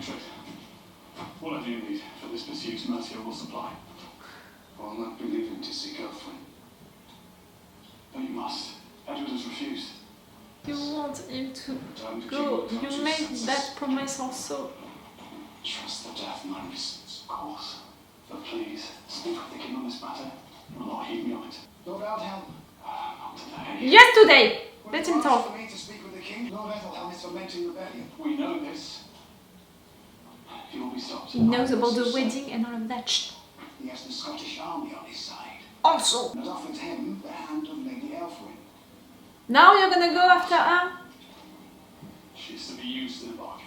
Uthred, what I do need for this pursuit, Mercia will supply. I'll not be leaving to seek Aelflaed. But you must. Edward has refused. You want him to go. You made that promise also. Trust the death of my reasons, of course. But please, speak with the king on this matter. He will not heed me of it. Lord Aldhelm. Not today. Yes, today! Let him talk. For me to speak with the king, Lord Aethelflaed is fomenting rebellion. We know this. He will be stopped. He knows about the wedding and all of that. He has the Scottish army on his side. Also! And has offered him the hand of Lady Aelflaed. Now you're gonna go after her? She is to be used in a bargain.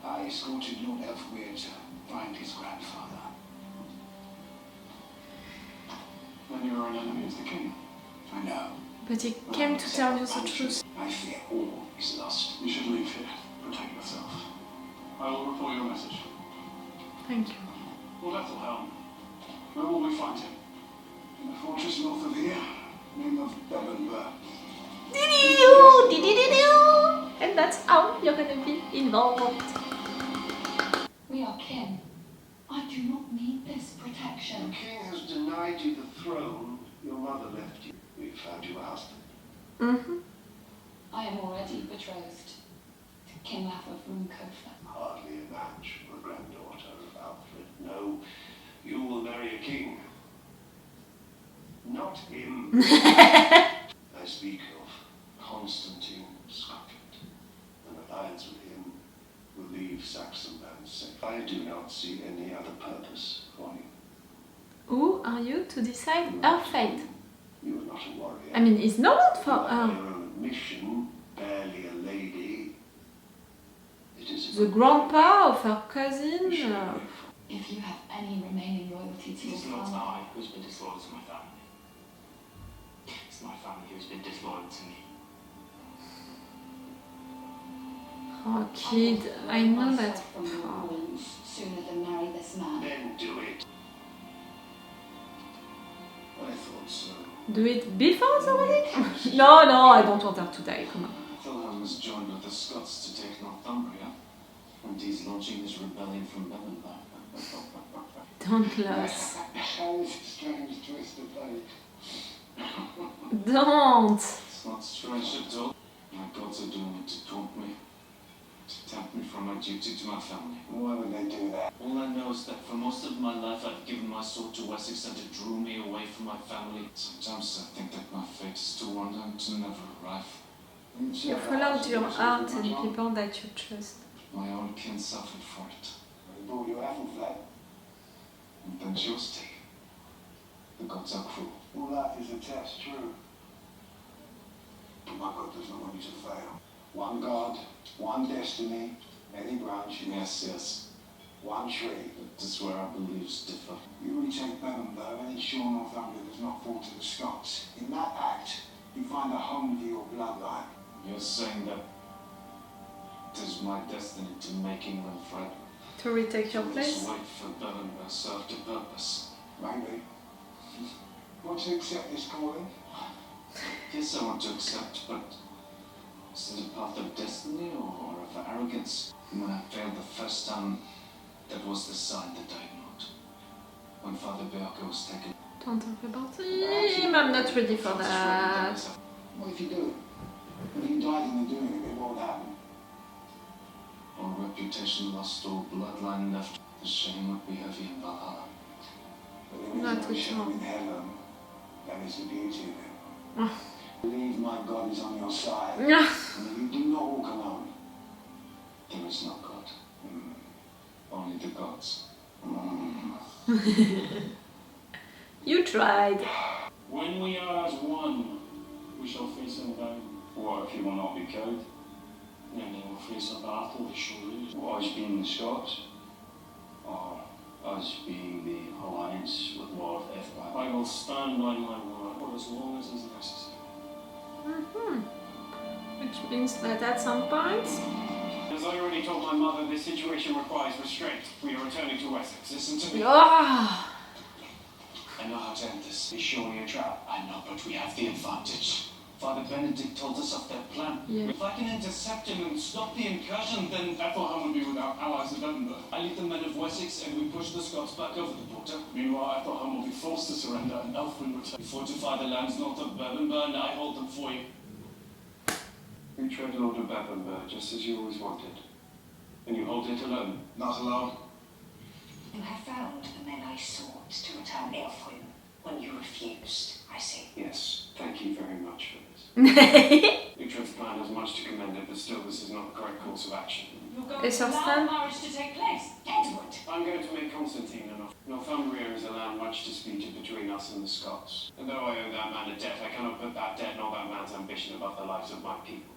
I escorted Lord Aelflaed to find his grandfather. Then you are an enemy of the king. I know. But he came to tell you the truth. I fear all is lost. You should leave here. Protect yourself. I will report your message. Thank you. Lord Aethelhelm, where will we find him? In the fortress north of here, name of Bebbanburg. And that's how you're gonna be involved. We are kin. I do not need this protection. The king has denied you the throne your mother left you. We found you a husband. I am already betrothed to King Laffer from Cofa. Hardly a match for a granddaughter of Alfred. No, you will marry a king. Not him. I speak of Constantine Scotland. An alliance with him will leave Saxon lands safe. I do not see any other purpose for you. Who are you to decide her fate? You are not a warrior. I mean, it's not for You are her. your own admission, barely a lady. It is The grandpa of her cousin. If you have any remaining loyalty to your It's not family, I who's been disloyal to my family. It's my family who's been disloyal to me. Oh, kid, I know that. myself from your wounds sooner than marry this man. Then do it. I thought so. Do it before the wedding? No, I don't want her to die. Come on. Aethelhelm has joined with the Scots to take Northumbria, and he's launching his rebellion from Bebbanburg. Don't lose. How is a strange twist of fate? Don't. It's not strange at all. My gods are doing it to taunt me, to tempt me from my duty to my family. Why would they do that? All I know is that for most of my life I've given my sword to Wessex and it drew me away from my family. Sometimes I think that my fate is to wander and to never arrive. You followed your heart and people that you trust. My own kin suffered for it. They brought you Aethelflaed. And then she was taken. The gods are cruel. All that is a test, true. But my God does not want you to fail. One God, one destiny, many branches. Yes. One tree. That is where our beliefs differ. You retake Bebbanburg and ensure Northumbria does not fall to the Scots. In that act, you find a home for your bloodline. You're saying that it is my destiny to make England friendly. To retake your place? This wait for Bebbanburg served a purpose. Maybe. Want to accept this calling? Yes, I want to accept, but is it a path of destiny or of arrogance? When I failed the first time, that was the sign that I ignored. When Father Berke was taken. Don't talk about him. I'm not ready for that. What if you do? If you died in the doing of it, what would happen? All reputation lost, all bloodline left. The shame would be heavy in Valhalla. But there is no shame in heaven. That is the beauty of it. Believe my God is on your side. And if you do not walk alone, there is no God. Only the gods. You tried. When we are as one, we shall face in battle. What if you will not be cowed? Then he will face a battle we shall lose. Us being the Scots, or us being the alliance with Lord Aethelflaed. I will stand by my word for as long as is necessary. Which means that at some point... As I already told my mother, this situation requires restraint. We are returning to Wessex. Listen to me. I know how to end this. It's surely a trap. I know, but we have the advantage. Father Benedict told us of their plan. Yeah. If I can intercept him and stop the incursion, then Aethelhelm will be with our allies in Bebbanburg. I lead the men of Wessex and we push the Scots back over the border. Meanwhile, Aethelhelm will be forced to surrender and Elf will return. We fortify the lands north of Bebbanburg and I hold them for you. Uthred, Lord of Bebbanburg, just as you always wanted. And you hold it alone? Not alone. You have found the men I sought to return Aelfwyn when you refused, I see. Yes, thank you very much for this. Uthred's plan has much to commend it, but still this is not the correct course of action. You're going It's to our allow son. marriage to take place. Edward! I'm going to make Constantine enough. Northumbria is a land much disputed between us and the Scots. And though I owe that man a debt, I cannot put that debt nor that man's ambition above the lives of my people.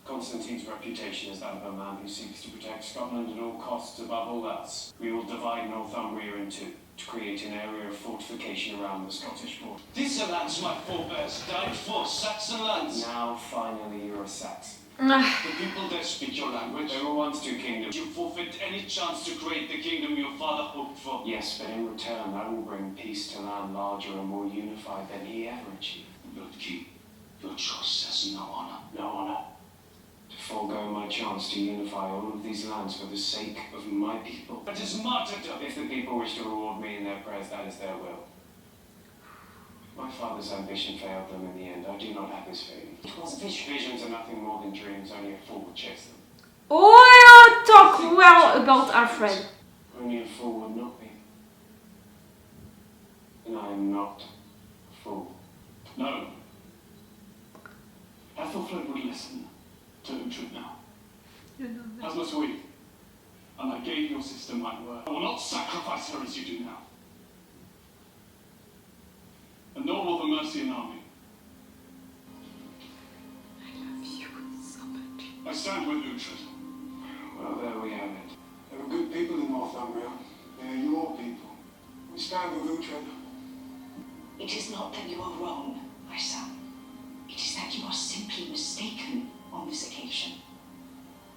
Constantine's reputation is that of a man who seeks to protect Scotland at all costs above all else. We will divide Northumbria in two, to create an area of fortification around the Scottish border. These are lands my forebears died for, Saxon lands. Now, finally, you're a Saxon. The people that speak your language. There were once two kingdoms. You forfeit any chance to create the kingdom your father hoped for. Yes, but in return, I will bring peace to land larger and more unified than he ever achieved. Lord King, your choice has no honor. No honor. To forego my chance to unify all of these lands for the sake of my people. That is martyrdom. If the people wish to reward me in their prayers, that is their will. My father's ambition failed them in the end. I do not have his fame. It was a vision. Visions are nothing more than dreams, only a fool would chase them. Oh, talk well about Alfred. Only a fool would not be. And I am not a fool. No. Aethelflaed would listen to Uthred now. You know that. As must we. And I gave your sister my word. I will not sacrifice her as you do now. And nor will the Mercian army. I love you so much. I stand with Uthred. Well, there we have it. There are good people in Northumbria. They are your people. We stand with Uthred. It is not that you are wrong, my son. It is that you are simply mistaken on this occasion.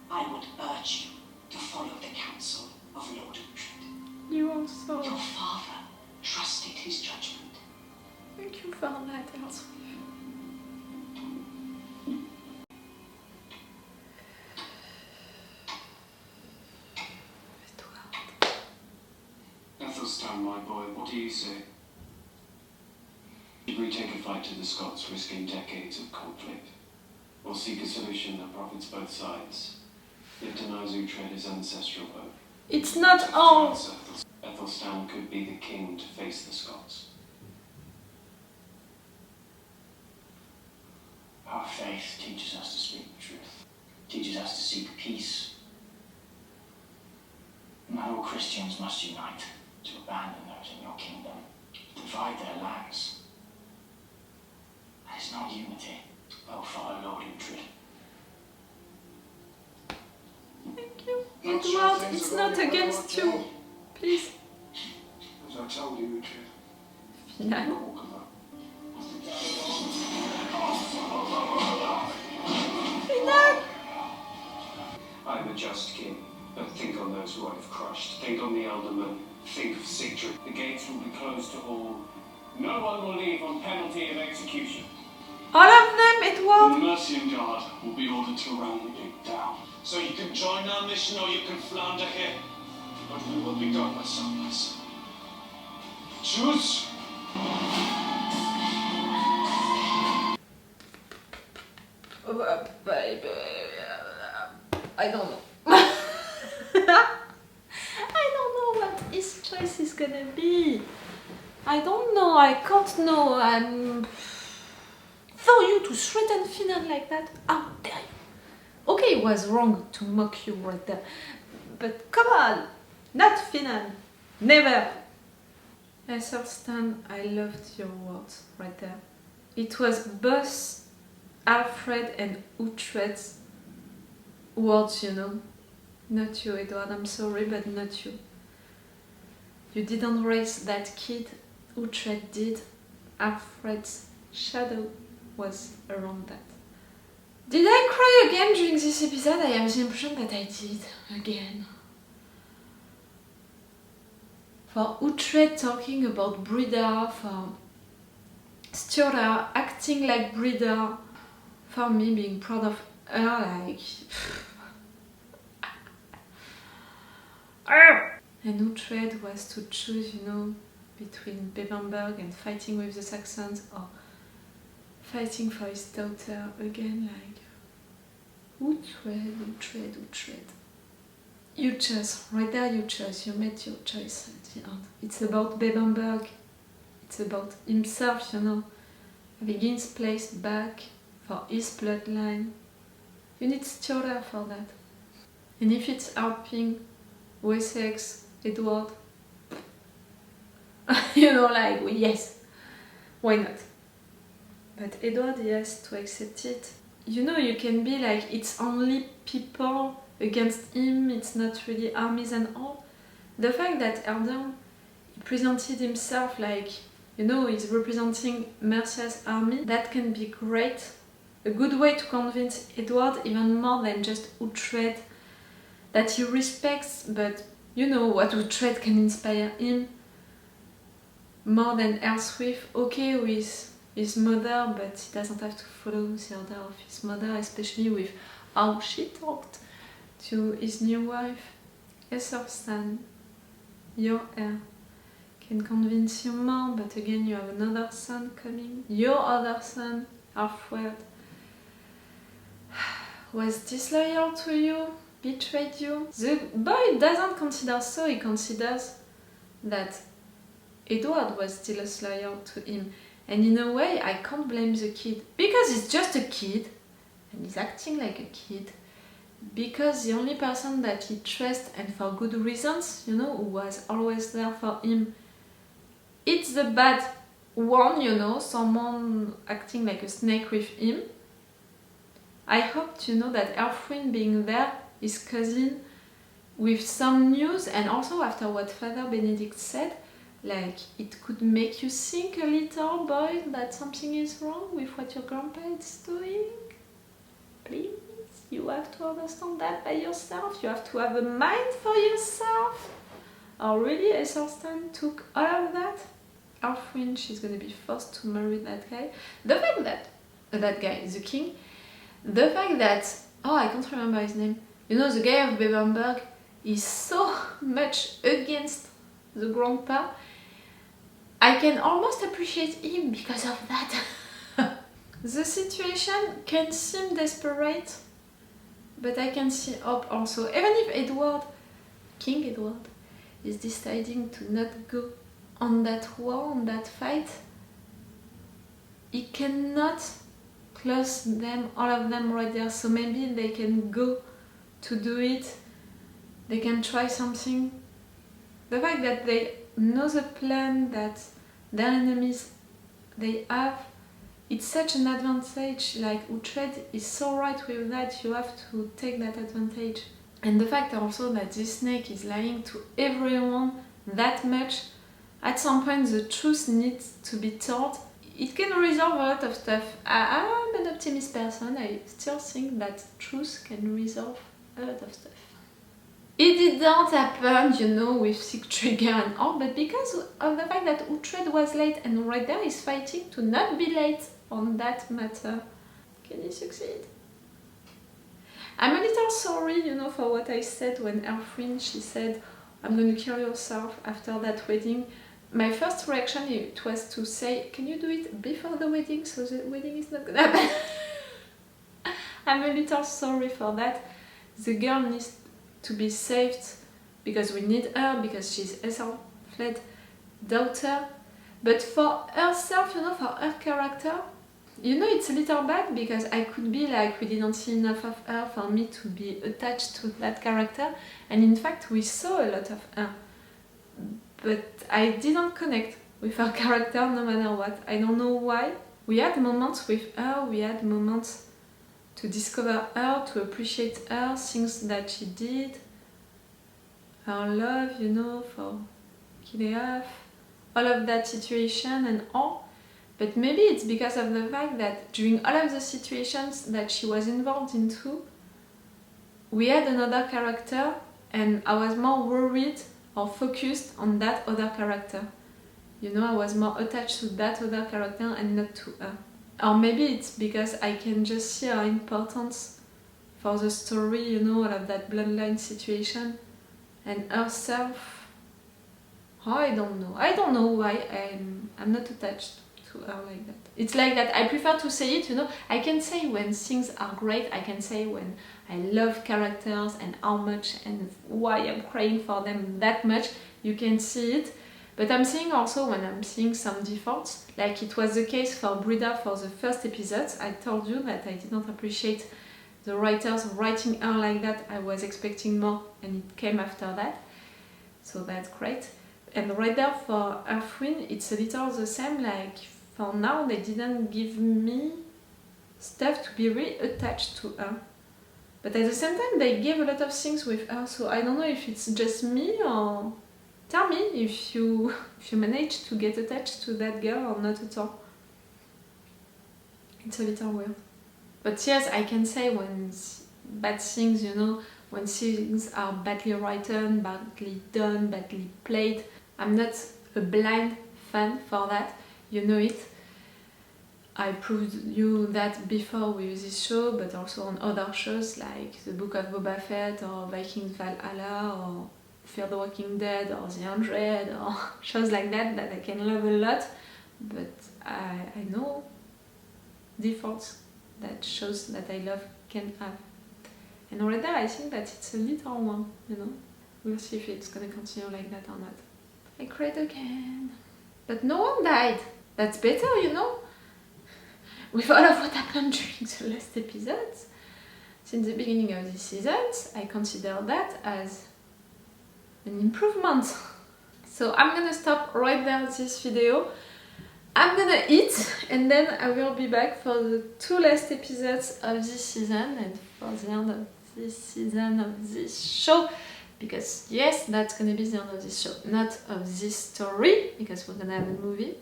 I would urge you to follow the counsel of Lord Uthred. You also. Your father trusted his judgment. Thank you for that, Aelswith. Aethelstan, my boy, what do you say? Should we take a fight to the Scots, risking decades of conflict? Or seek a solution that profits both sides, yet denies Uthred his ancestral oath? It's not all. Aethelstan could be the king to face the Scots. Our faith teaches us to speak the truth, teaches us to seek peace. Not all Christians must unite to abandon those in your kingdom, divide their lands. That is not unity. I'll follow Lord Uthred. Thank you. Not sure Edward, things it's are not going well against right you. now. Please. As I told you, Uthred. Final. Walk alone. Final. I am a just king, but think on those who I have crushed. Think on the aldermen. Think of Sigtrid. The gates will be closed to all. No one will leave on penalty of execution. All of them, The Edward. Mercian Guard will be ordered to round the gate down. So you can join our mission or you can flounder here. But we will be gone by sunrise. Choose! I don't know. I don't know what his choice is gonna be. I don't know. I can't know. For you to threaten Finland like that, how dare you? Okay, it was wrong to mock you right there, but come on, not Finland, never. Aethelstan, I loved your words right there. It was both Alfred and Uthred's words, you know. Not you, Edward, I'm sorry, but not you. You didn't raise that kid, Uthred did. Alfred's shadow was around that. Did I cry again during this episode? I have the impression that I did again. For Uthred talking about Brida, for Stjorda acting like Brida, for me being proud of her, like... And Uthred was to choose, you know, between Bebbanburg and fighting with the Saxons or fighting for his daughter again, like... Uthred. You chose, right there you chose, you made your choice at the end. It's about Bebbanburg, it's about himself, you know, having his place back for his bloodline. You need Stjorda for that. And if it's helping Wessex, Edward, you know, like, yes, why not? But Edward, he has to accept it. You know, you can be like, it's only people against him, it's not really armies and all. The fact that Aldhelm presented himself like, you know, he's representing Mercia's army, that can be great. A good way to convince Edward even more than just Uthred, that he respects, but you know what Uthred can inspire him more than Aelswith. Okay with his mother, but he doesn't have to follow the order of his mother, especially with how she talked to his new wife. Aethelstan, your heir, can convince you more, but again you have another son coming. Your other son, Aethelstan, was disloyal to you, betrayed you. The boy doesn't consider so, he considers that Edward was disloyal to him. And in a way, I can't blame the kid, because he's just a kid, and he's acting like a kid, because the only person that he trusts, and for good reasons, you know, who was always there for him, it's the bad one, you know, someone acting like a snake with him. I hope to know that Aelfwine being there, his cousin, with some news, and also after what Father Benedict said, like, it could make you think a little, boy, that something is wrong with what your grandpa is doing. Please, you have to understand that by yourself. You have to have a mind for yourself. Oh, really, Aethelstan took all of that? Aelfwine, she's gonna be forced to marry that guy. The fact that, that guy, the king, the fact that, oh, I can't remember his name. You know, the guy of Bebbanburg is so much against the grandpa. I can almost appreciate him because of that. The situation can seem desperate, but I can see hope also. Even if Edward, King Edward, is deciding to not go on that war, on that fight, he cannot close them, all of them right there, so maybe they can go to do it, they can try something. The fact that they know the plan that their enemies they have, it's such an advantage. Like, Uthred is so right with that, you have to take that advantage. And the fact also that this snake is lying to everyone that much, at some point the truth needs to be told. It can resolve a lot of stuff. I'm an optimist person, I still think that truth can resolve a lot of stuff. It didn't happen, you know, with Sigtrygr and all, but because of the fact that Uthred was late and right there is fighting to not be late on that matter. Can he succeed? I'm a little sorry, you know, for what I said when Aelfwine, she said, I'm going to kill yourself after that wedding. My first reaction it was to say, can you do it before the wedding so the wedding is not gonna happen? I'm a little sorry for that. The girl needs to be saved because we need her, because she's Aethelflaed's daughter. But for herself, you know, for her character, you know, it's a little bad because I could be like, we didn't see enough of her for me to be attached to that character. And in fact, we saw a lot of her. But I didn't connect with her character no matter what. I don't know why. We had moments with her, we had moments to discover her, to appreciate her, things that she did, her love, you know, for Kileaf, all of that situation and all. But maybe it's because of the fact that during all of the situations that she was involved into, we had another character and I was more worried or focused on that other character. You know, I was more attached to that other character and not to her. Or maybe it's because I can just see her importance for the story, you know, all of that bloodline situation. And herself, oh, I don't know. I don't know why I'm not attached to her like that. It's like that. I prefer to say it, you know. I can say when things are great. I can say when I love characters and how much and why I'm crying for them that much. You can see it. But I'm seeing also when I'm seeing some defaults, like it was the case for Brida for the first episodes. I told you that I did not appreciate the writers writing her like that. I was expecting more and it came after that. So that's great. And right there for Earthwind, it's a little the same, like for now they didn't give me stuff to be really attached to her. But at the same time they gave a lot of things with her, so I don't know if it's just me or... Tell me if you manage to get attached to that girl or not at all. It's a little weird. But yes, I can say when bad things, you know, when things are badly written, badly done, badly played, I'm not a blind fan for that, you know it. I proved you that before with this show, but also on other shows like The Book of Boba Fett or Vikings Valhalla or Fear the Walking Dead or The 100 or shows like that that I can love a lot, but I know defaults that shows that I love can have. And right there I think that it's a little one, you know. We'll see if it's gonna continue like that or not. I cried again. But no one died. That's better, you know. With all of what happened during the last episodes, since the beginning of this season, I consider that as an improvement. So I'm gonna stop right there this video. I'm gonna eat and then I will be back for the 2 last episodes of this season and for the end of this season of this show, because yes, that's gonna be the end of this show, not of this story, because we're gonna have a movie,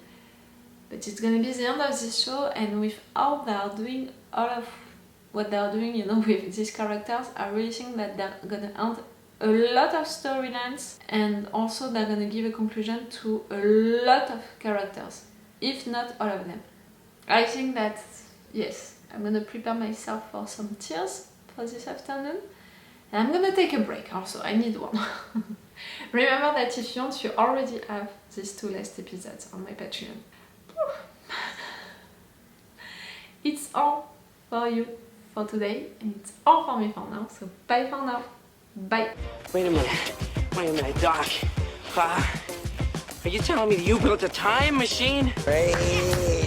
but it's gonna be the end of this show. And with all they are doing, all of what they are doing, you know, with these characters, I really think that they're gonna end a lot of storylines, and also they're gonna give a conclusion to a lot of characters, if not all of them. I think that, yes, I'm gonna prepare myself for some tears for this afternoon, and I'm gonna take a break also, I need one. Remember that if you want, you already have these 2 last episodes on my Patreon. It's all for you for today, and it's all for me for now, so bye for now. Bye. Wait a minute, Doc. Are you telling me that you built a time machine? Great.